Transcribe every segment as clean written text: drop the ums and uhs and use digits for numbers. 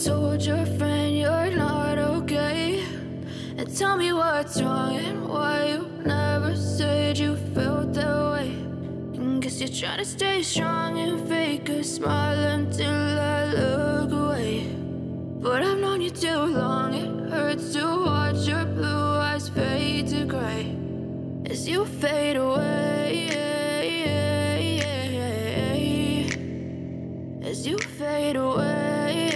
told your friend you're not okay, and tell me what's wrong and why you never said you felt that way. And guess you're trying to stay strong and fake a smile until I look away. But I've known you too long, it hurts to watch your blue eyes fade to gray as you fade away, as you fade away.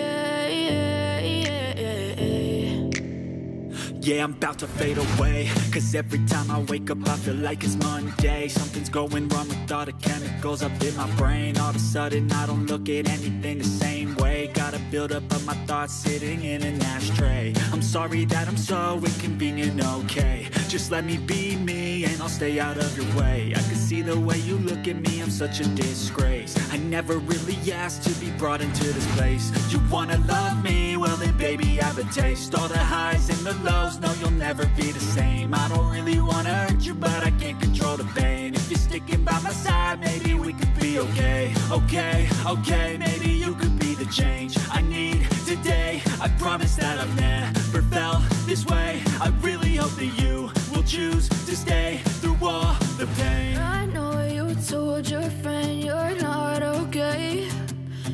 Yeah, I'm about to fade away, cause every time I wake up I feel like it's Monday. Something's going wrong with all the chemicals up in my brain. All of a sudden I don't look at anything the same way. Gotta build up of my thoughts sitting in an ashtray. I'm sorry that I'm so inconvenient, okay. Just let me be me and I'll stay out of your way. I can see the way you look at me, I'm such a disgrace. I never really asked to be brought into this place. You wanna love me? Well then baby have a taste. All the highs and the lows, no you'll never be the same. I don't really wanna hurt you but I can't control the pain. If you're sticking by my side maybe we could be okay. Okay, maybe you could be the change I need today. I promise that I've never felt this way. I really hope that you will choose to stay through all the pain. I know you told your friend you're not okay,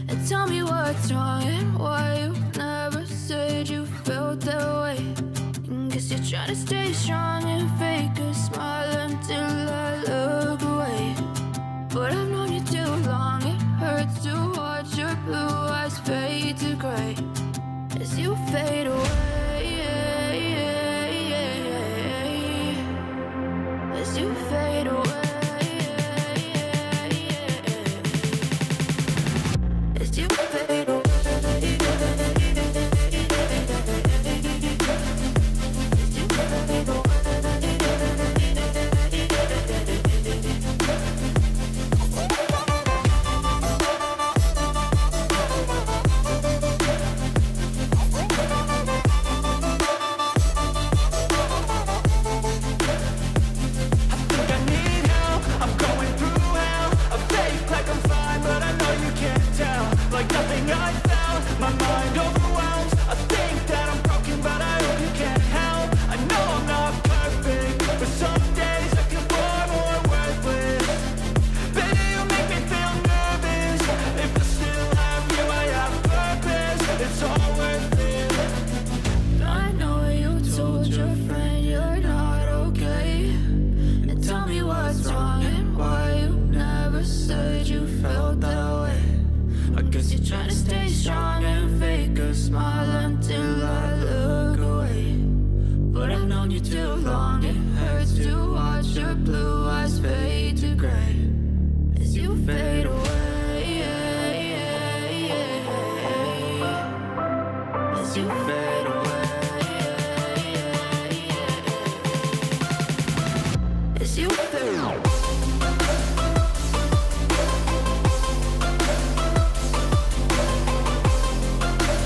and tell me what's wrong and why you never said you felt that way. And guess you're trying to stay strong and fake a smile until I look away. But I've known you too long, it hurts to watch your blue eyes fade to gray as you fade away, as you fade away, as you fade away.